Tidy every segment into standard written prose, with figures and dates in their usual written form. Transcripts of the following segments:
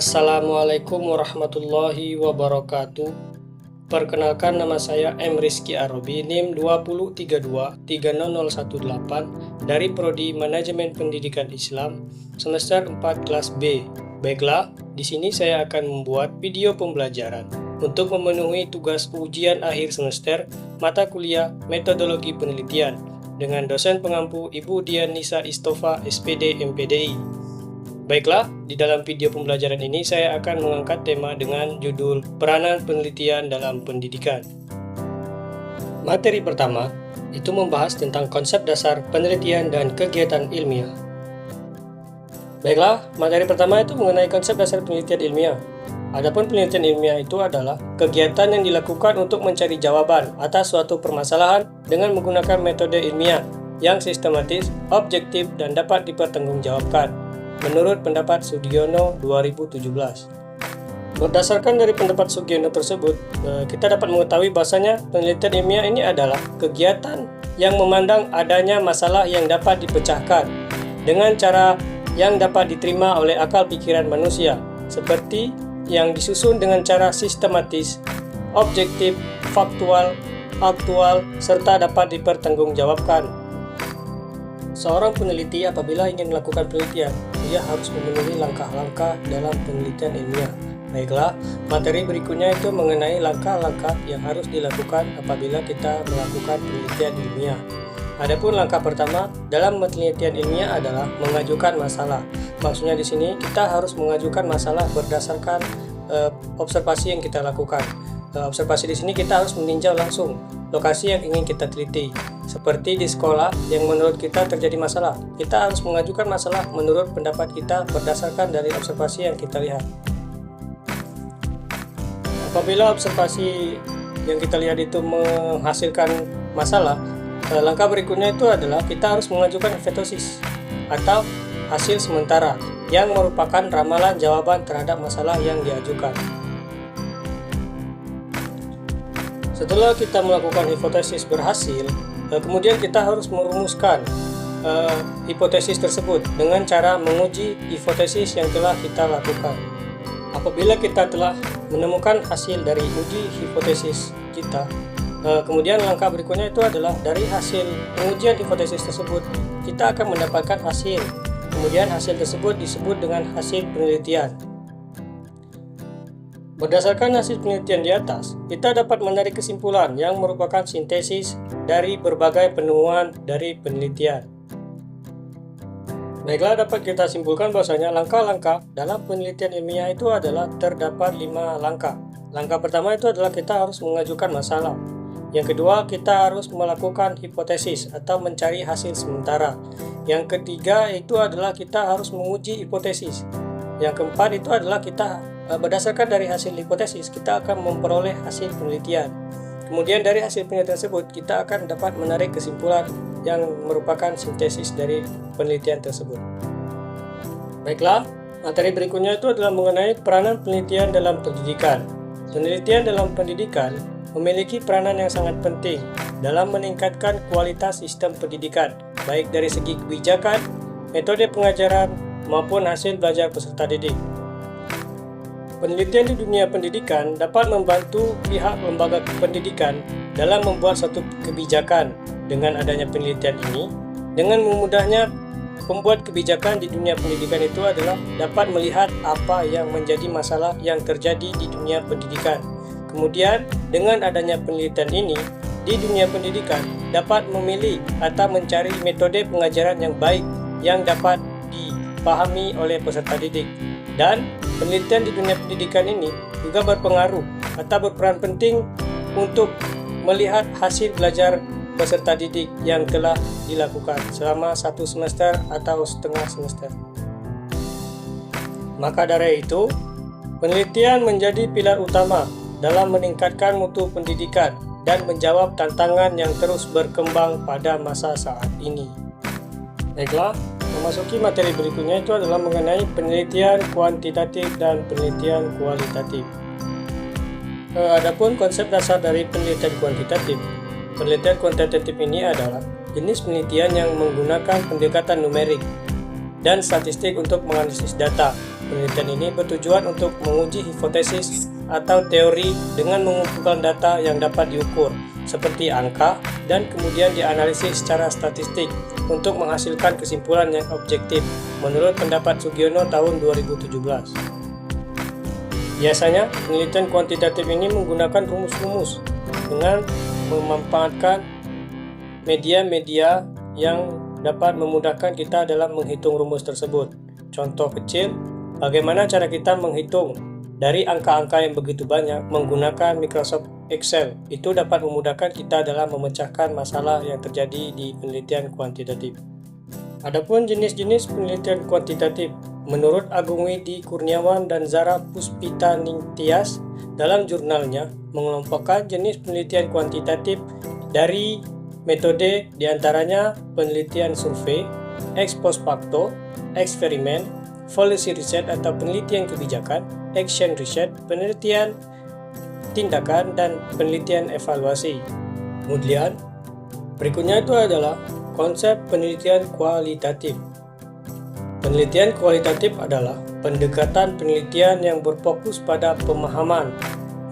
Assalamualaikum warahmatullahi wabarakatuh. Perkenalkan, nama saya M. Rizky Arobi, NIM 203230018 dari Prodi Manajemen Pendidikan Islam semester 4 kelas B. Baiklah, di sini saya akan membuat video pembelajaran untuk memenuhi tugas ujian akhir semester mata kuliah Metodologi Penelitian dengan dosen pengampu Ibu Dian Nisa Istofa, SPD, MPDI. Baiklah, di dalam video pembelajaran ini saya akan mengangkat tema dengan judul Peranan Penelitian dalam Pendidikan. Materi pertama itu membahas tentang konsep dasar penelitian dan kegiatan ilmiah. Baiklah, materi pertama itu mengenai konsep dasar penelitian ilmiah. Adapun penelitian ilmiah itu adalah kegiatan yang dilakukan untuk mencari jawaban atas suatu permasalahan dengan menggunakan metode ilmiah yang sistematis, objektif, dan dapat dipertanggungjawabkan. Menurut pendapat Sugiono 2017. Berdasarkan dari pendapat Sugiono tersebut, kita dapat mengetahui bahasanya penelitian ilmiah ini adalah kegiatan yang memandang adanya masalah yang dapat dipecahkan dengan cara yang dapat diterima oleh akal pikiran manusia, seperti yang disusun dengan cara sistematis, objektif, faktual, aktual, serta dapat dipertanggungjawabkan. Seorang peneliti apabila ingin melakukan penelitian, dia harus memenuhi langkah-langkah dalam penelitian ilmiah. Baiklah, materi berikutnya itu mengenai langkah-langkah yang harus dilakukan apabila kita melakukan penelitian ilmiah. Adapun langkah pertama dalam penelitian ilmiah adalah mengajukan masalah. Maksudnya di sini kita harus mengajukan masalah berdasarkan observasi yang kita lakukan. Observasi di sini kita harus meninjau langsung lokasi yang ingin kita teliti. Seperti di sekolah yang menurut kita terjadi masalah, kita harus mengajukan masalah menurut pendapat kita berdasarkan dari observasi yang kita lihat. Apabila observasi yang kita lihat itu menghasilkan masalah, langkah berikutnya itu adalah kita harus mengajukan hipotesis atau hasil sementara yang merupakan ramalan jawaban terhadap masalah yang diajukan. Setelah kita melakukan hipotesis berhasil, kemudian kita harus merumuskan hipotesis tersebut dengan cara menguji hipotesis yang telah kita lakukan. Apabila kita telah menemukan hasil dari uji hipotesis kita, kemudian langkah berikutnya itu adalah dari hasil pengujian hipotesis tersebut, kita akan mendapatkan hasil. Kemudian hasil tersebut disebut dengan hasil penelitian. Berdasarkan hasil penelitian di atas, kita dapat menarik kesimpulan yang merupakan sintesis dari berbagai penemuan dari penelitian. Baiklah, dapat kita simpulkan bahwasanya langkah-langkah dalam penelitian ilmiah itu adalah terdapat 5 langkah. Langkah pertama itu adalah kita harus mengajukan masalah. Yang kedua, kita harus melakukan hipotesis atau mencari hasil sementara. Yang ketiga itu adalah kita harus menguji hipotesis. Yang keempat itu adalah kita berdasarkan dari hasil hipotesis, kita akan memperoleh hasil penelitian. Kemudian dari hasil penelitian tersebut, kita akan dapat menarik kesimpulan yang merupakan sintesis dari penelitian tersebut. Baiklah, materi berikutnya itu adalah mengenai peranan penelitian dalam pendidikan. Penelitian dalam pendidikan memiliki peranan yang sangat penting dalam meningkatkan kualitas sistem pendidikan, baik dari segi kebijakan, metode pengajaran, maupun hasil belajar peserta didik. Penelitian di dunia pendidikan dapat membantu pihak lembaga pendidikan dalam membuat suatu kebijakan. Dengan adanya penelitian ini, dengan memudahnya pembuat kebijakan di dunia pendidikan itu adalah dapat melihat apa yang menjadi masalah yang terjadi di dunia pendidikan. Kemudian, dengan adanya penelitian ini, di dunia pendidikan dapat memilih atau mencari metode pengajaran yang baik yang dapat dipahami oleh peserta didik. Dan penelitian di dunia pendidikan ini juga berpengaruh atau berperan penting untuk melihat hasil belajar peserta didik yang telah dilakukan selama 1 semester atau setengah semester. Maka dari itu, penelitian menjadi pilar utama dalam meningkatkan mutu pendidikan dan menjawab tantangan yang terus berkembang pada masa saat ini. Baiklah, memasuki materi berikutnya itu adalah mengenai penelitian kuantitatif dan penelitian kualitatif. Adapun konsep dasar dari penelitian kuantitatif. Penelitian kuantitatif ini adalah jenis penelitian yang menggunakan pendekatan numerik dan statistik untuk menganalisis data. Penelitian ini bertujuan untuk menguji hipotesis atau teori dengan mengumpulkan data yang dapat diukur, seperti angka, dan kemudian dianalisis secara statistik untuk menghasilkan kesimpulan yang objektif, menurut pendapat Sugiono tahun 2017. Biasanya, penelitian kuantitatif ini menggunakan rumus-rumus dengan memanfaatkan media-media yang dapat memudahkan kita dalam menghitung rumus tersebut. Contoh kecil, bagaimana cara kita menghitung dari angka-angka yang begitu banyak menggunakan Microsoft Excel. Itu dapat memudahkan kita dalam memecahkan masalah yang terjadi di penelitian kuantitatif. Adapun jenis-jenis penelitian kuantitatif, menurut Agung Widi Kurniawan dan Zara Puspita Ningtyas dalam jurnalnya mengelompokkan jenis penelitian kuantitatif dari metode diantaranya penelitian survei, ex post facto, eksperimen, policy research atau penelitian kebijakan, action research, penelitian tindakan, dan penelitian evaluasi. Kemudian, berikutnya itu adalah konsep penelitian kualitatif. Penelitian kualitatif adalah pendekatan penelitian yang berfokus pada pemahaman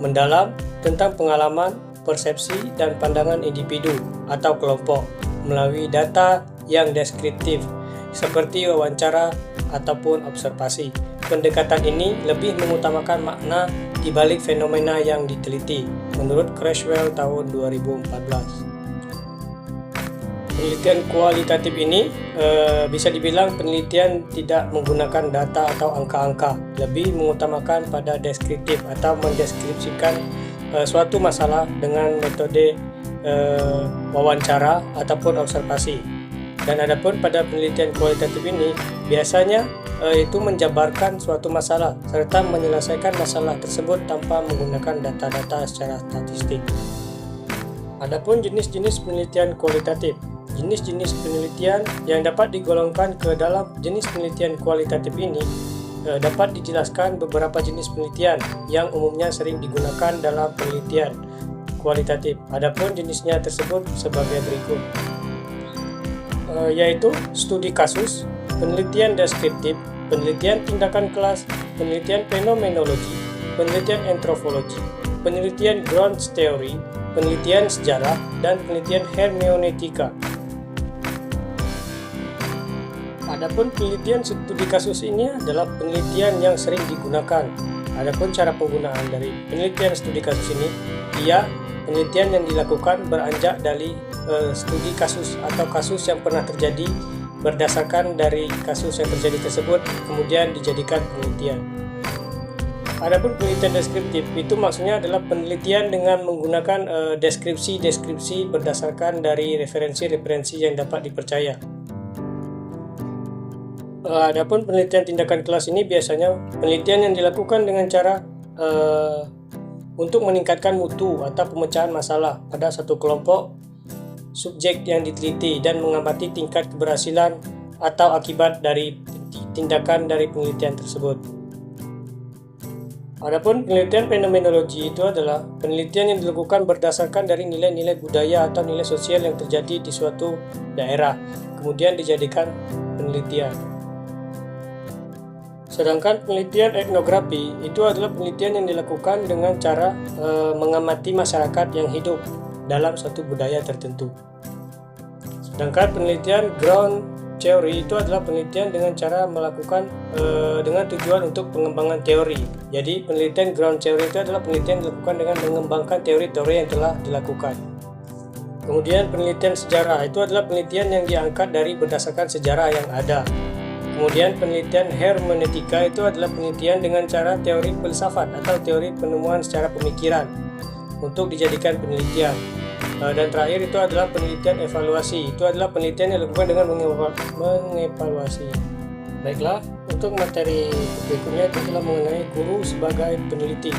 mendalam tentang pengalaman, persepsi, dan pandangan individu atau kelompok melalui data yang deskriptif seperti wawancara ataupun observasi. Pendekatan ini lebih mengutamakan makna di balik fenomena yang diteliti, menurut Creswell tahun 2014. Penelitian kualitatif ini bisa dibilang penelitian tidak menggunakan data atau angka-angka, lebih mengutamakan pada deskriptif atau mendeskripsikan suatu masalah dengan metode wawancara ataupun observasi. Dan adapun pada penelitian kualitatif ini biasanya itu menjabarkan suatu masalah serta menyelesaikan masalah tersebut tanpa menggunakan data-data secara statistik. Adapun jenis-jenis penelitian kualitatif. Jenis-jenis penelitian yang dapat digolongkan ke dalam jenis penelitian kualitatif ini dapat dijelaskan beberapa jenis penelitian yang umumnya sering digunakan dalam penelitian kualitatif. Adapun jenisnya tersebut sebagai berikut, yaitu studi kasus, penelitian deskriptif, penelitian tindakan kelas, penelitian fenomenologi, penelitian antropologi, penelitian ground theory, penelitian sejarah, dan penelitian hermeneutika. Adapun penelitian studi kasus ini adalah penelitian yang sering digunakan. Adapun cara penggunaan dari penelitian studi kasus ini, ia penelitian yang dilakukan beranjak dari studi kasus atau kasus yang pernah terjadi, berdasarkan dari kasus yang terjadi tersebut kemudian dijadikan penelitian. Adapun penelitian deskriptif itu maksudnya adalah penelitian dengan menggunakan deskripsi-deskripsi berdasarkan dari referensi-referensi yang dapat dipercaya. Adapun penelitian tindakan kelas ini biasanya penelitian yang dilakukan dengan cara untuk meningkatkan mutu atau pemecahan masalah pada satu kelompok subjek yang diteliti dan mengamati tingkat keberhasilan atau akibat dari tindakan dari penelitian tersebut. Adapun penelitian fenomenologi itu adalah penelitian yang dilakukan berdasarkan dari nilai-nilai budaya atau nilai sosial yang terjadi di suatu daerah, kemudian dijadikan penelitian. Sedangkan penelitian etnografi itu adalah penelitian yang dilakukan dengan cara mengamati masyarakat yang hidup dalam suatu budaya tertentu. Sedangkan penelitian ground theory itu adalah penelitian dengan cara melakukan dengan tujuan untuk pengembangan teori. Jadi penelitian ground theory itu adalah penelitian yang dilakukan dengan mengembangkan teori-teori yang telah dilakukan. Kemudian penelitian sejarah itu adalah penelitian yang diangkat dari berdasarkan sejarah yang ada. Kemudian penelitian hermeneutika itu adalah penelitian dengan cara teori filsafat atau teori penemuan secara pemikiran untuk dijadikan penelitian. Dan terakhir itu adalah penelitian evaluasi. Itu adalah penelitian yang dilakukan dengan mengevaluasi. Baiklah, untuk materi berikutnya itu adalah mengenai guru sebagai peneliti.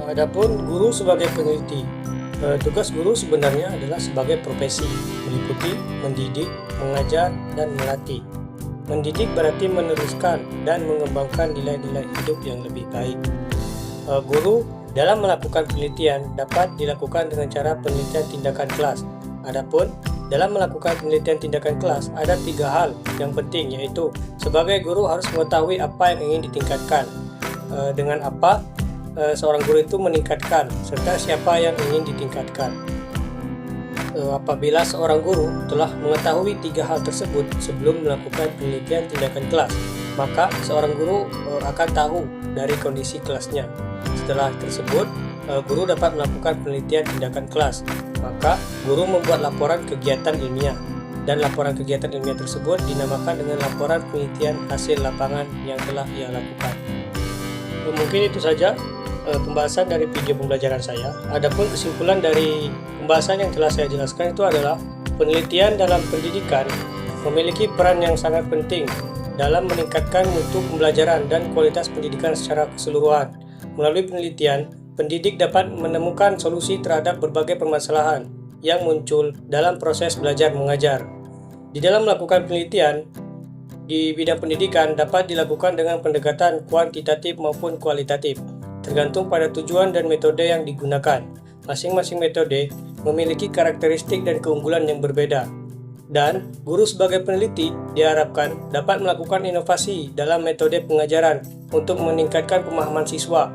Adapun guru sebagai peneliti, tugas guru sebenarnya adalah sebagai profesi, meliputi mendidik, mengajar, dan melatih. Mendidik berarti meneruskan dan mengembangkan nilai-nilai hidup yang lebih baik. Guru dalam melakukan penelitian dapat dilakukan dengan cara penelitian tindakan kelas. Adapun Dalam melakukan penelitian tindakan kelas, ada 3 hal yang penting, yaitu sebagai guru harus mengetahui apa yang ingin ditingkatkan, dengan apa seorang guru itu meningkatkan, serta siapa yang ingin ditingkatkan. Apabila seorang guru telah mengetahui 3 hal tersebut sebelum melakukan penelitian tindakan kelas, maka seorang guru akan tahu dari kondisi kelasnya. Setelah tersebut, guru dapat melakukan penelitian tindakan kelas. Maka, guru membuat laporan kegiatan ilmiah, dan laporan kegiatan ilmiah tersebut dinamakan dengan laporan penelitian hasil lapangan yang telah ia lakukan. Mungkin itu saja pembahasan dari video pembelajaran saya. Adapun kesimpulan dari pembahasan yang telah saya jelaskan itu adalah penelitian dalam pendidikan memiliki peran yang sangat penting dalam meningkatkan mutu pembelajaran dan kualitas pendidikan secara keseluruhan. Melalui penelitian, pendidik dapat menemukan solusi terhadap berbagai permasalahan yang muncul dalam proses belajar mengajar. Di dalam melakukan penelitian di bidang pendidikan dapat dilakukan dengan pendekatan kuantitatif maupun kualitatif, tergantung pada tujuan dan metode yang digunakan. Masing-masing metode memiliki karakteristik dan keunggulan yang berbeda. Dan guru sebagai peneliti diharapkan dapat melakukan inovasi dalam metode pengajaran untuk meningkatkan pemahaman siswa,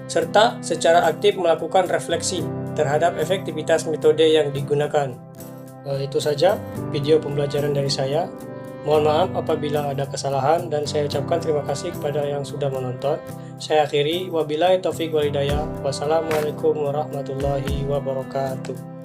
serta secara aktif melakukan refleksi terhadap efektivitas metode yang digunakan. Itu saja video pembelajaran dari saya. Mohon maaf apabila ada kesalahan dan saya ucapkan terima kasih kepada yang sudah menonton. Saya akhiri, wabillahi taufiq wal hidayah. Wassalamualaikum warahmatullahi wabarakatuh.